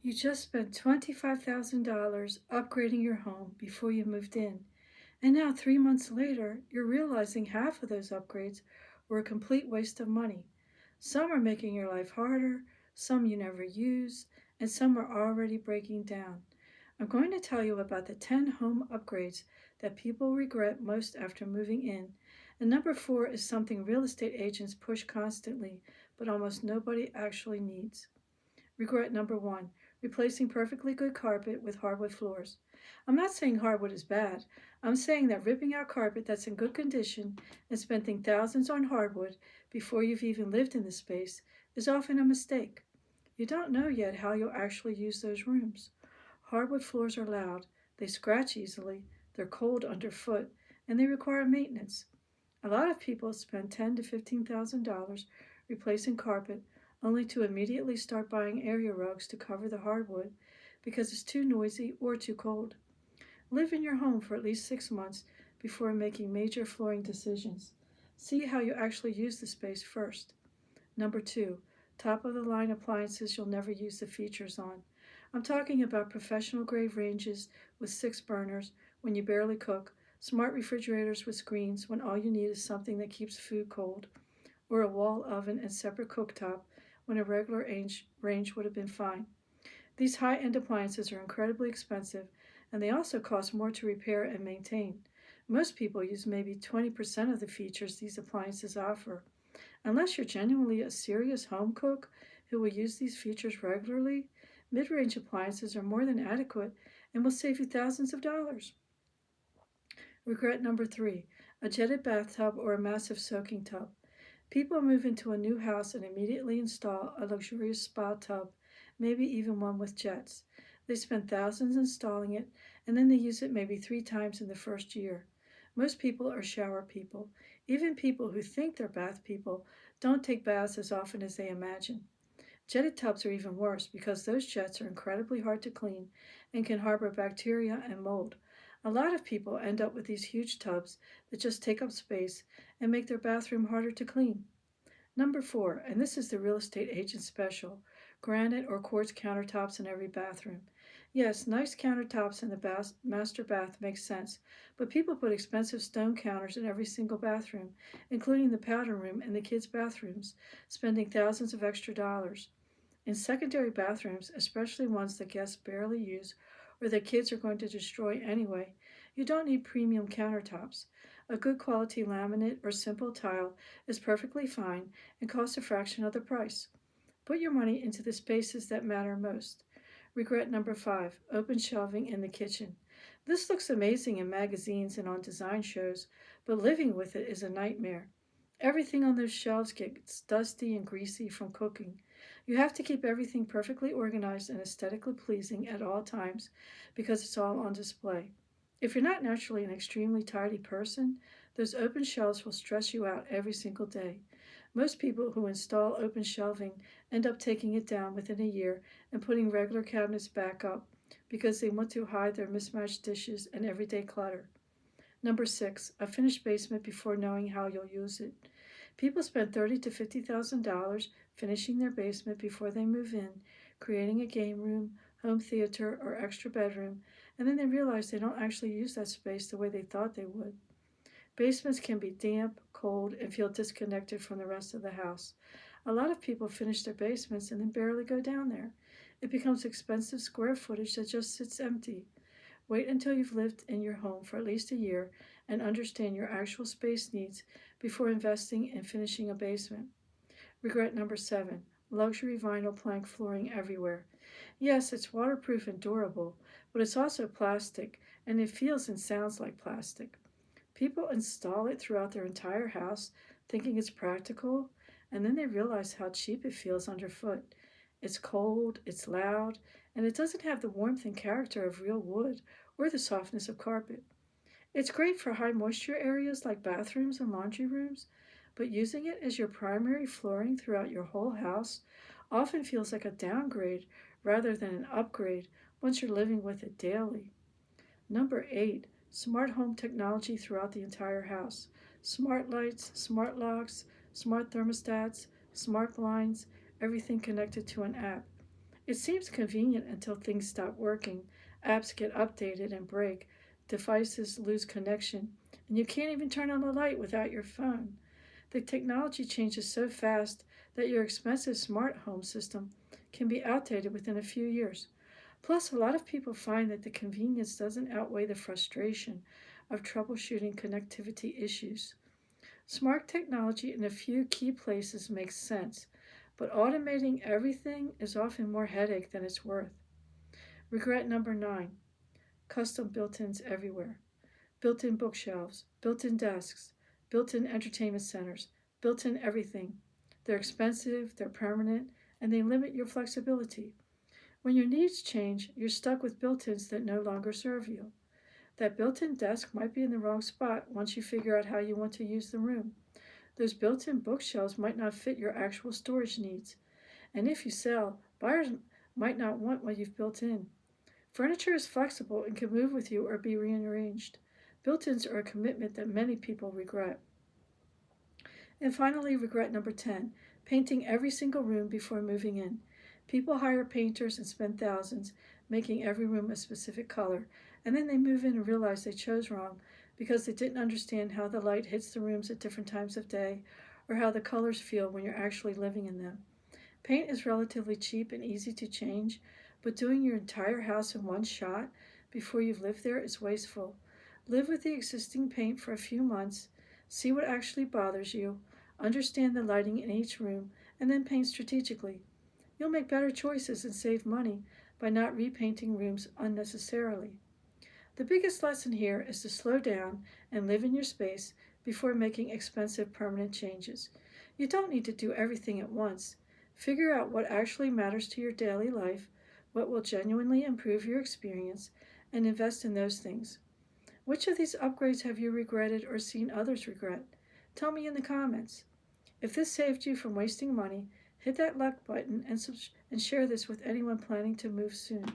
You just spent $25,000 upgrading your home before you moved in, and now 3 months later, you're realizing half of those upgrades were a complete waste of money. Some are making your life harder, some you never use, and some are already breaking down. I'm going to tell you about the 10 home upgrades that people regret most after moving in. And number 4 is something real estate agents push constantly, but almost nobody actually needs. Regret number 1, replacing perfectly good carpet with hardwood floors. I'm not saying hardwood is bad. I'm saying that ripping out carpet that's in good condition and spending thousands on hardwood before you've even lived in the space is often a mistake. You don't know yet how you'll actually use those rooms. Hardwood floors are loud, they scratch easily, they're cold underfoot, and they require maintenance. A lot of people spend $10,000 to $15,000 replacing carpet only to immediately start buying area rugs to cover the hardwood because it's too noisy or too cold. Live in your home for at least 6 months before making major flooring decisions. See how you actually use the space first. Number 2, top of the line appliances you'll never use the features on. I'm talking about professional grade ranges with 6 burners when you barely cook, smart refrigerators with screens when all you need is something that keeps food cold, or a wall oven and separate cooktop when a regular range would have been fine. These high end appliances are incredibly expensive and they also cost more to repair and maintain. Most people use maybe 20% of the features these appliances offer. Unless you're genuinely a serious home cook who will use these features regularly, mid range appliances are more than adequate and will save you thousands of dollars. Regret number 3, a jetted bathtub or a massive soaking tub. People move into a new house and immediately install a luxurious spa tub, maybe even one with jets. They spend thousands installing it and then they use it maybe 3 times in the first year. Most people are shower people. Even people who think they're bath people don't take baths as often as they imagine. Jetted tubs are even worse because those jets are incredibly hard to clean and can harbor bacteria and mold. A lot of people end up with these huge tubs that just take up space and make their bathroom harder to clean. Number 4, and this is the real estate agent special, granite or quartz countertops in every bathroom. Yes, nice countertops in the master bath makes sense, but people put expensive stone counters in every single bathroom, including the powder room and the kids' bathrooms, spending thousands of extra dollars. In secondary bathrooms, especially ones that guests barely use or that kids are going to destroy anyway, you don't need premium countertops. A good quality laminate or simple tile is perfectly fine and costs a fraction of the price. Put your money into the spaces that matter most. Regret number 5, open shelving in the kitchen. This looks amazing in magazines and on design shows, but living with it is a nightmare. Everything on those shelves gets dusty and greasy from cooking. You have to keep everything perfectly organized and aesthetically pleasing at all times because it's all on display. If you're not naturally an extremely tidy person, those open shelves will stress you out every single day. Most people who install open shelving end up taking it down within a year and putting regular cabinets back up because they want to hide their mismatched dishes and everyday clutter. Number 6, a finished basement before knowing how you'll use it. People spend $30,000 to $50,000 finishing their basement before they move in, creating a game room, home theater, or extra bedroom, and then they realize they don't actually use that space the way they thought they would. Basements can be damp, cold, and feel disconnected from the rest of the house. A lot of people finish their basements and then barely go down there. It becomes expensive square footage that just sits empty. Wait until you've lived in your home for at least a year and understand your actual space needs before investing in finishing a basement. Regret number 7, luxury vinyl plank flooring everywhere. Yes, it's waterproof and durable, but it's also plastic and it feels and sounds like plastic. People install it throughout their entire house thinking it's practical, and then they realize how cheap it feels underfoot. It's cold, it's loud, and it doesn't have the warmth and character of real wood or the softness of carpet. It's great for high moisture areas like bathrooms and laundry rooms, but using it as your primary flooring throughout your whole house often feels like a downgrade rather than an upgrade once you're living with it daily. Number 8, smart home technology throughout the entire house. Smart lights, smart locks, smart thermostats, smart blinds, everything connected to an app. It seems convenient until things stop working, apps get updated and break, devices lose connection, and you can't even turn on the light without your phone. The technology changes so fast that your expensive smart home system can be outdated within a few years. Plus, a lot of people find that the convenience doesn't outweigh the frustration of troubleshooting connectivity issues. Smart technology in a few key places makes sense, but automating everything is often more headache than it's worth. Regret number 9: custom built ins everywhere. Built in bookshelves, built in desks, built in entertainment centers, built in everything. They're expensive, they're permanent, and they limit your flexibility. When your needs change, you're stuck with built ins that no longer serve you. That built in desk might be in the wrong spot once you figure out how you want to use the room. Those built in bookshelves might not fit your actual storage needs. And if you sell, buyers might not want what you've built in. Furniture is flexible and can move with you or be rearranged. Built ins are a commitment that many people regret. And finally, regret number 10: painting every single room before moving in. People hire painters and spend thousands making every room a specific color, and then they move in and realize they chose wrong because they didn't understand how the light hits the rooms at different times of day or how the colors feel when you're actually living in them. Paint is relatively cheap and easy to change, but doing your entire house in one shot before you've lived there is wasteful. Live with the existing paint for a few months, see what actually bothers you, understand the lighting in each room, and then paint strategically. You'll make better choices and save money by not repainting rooms unnecessarily. The biggest lesson here is to slow down and live in your space before making expensive permanent changes. You don't need to do everything at once. Figure out what actually matters to your daily life, what will genuinely improve your experience, and invest in those things. Which of these upgrades have you regretted or seen others regret? Tell me in the comments. If this saved you from wasting money, hit that like button and share this with anyone planning to move soon.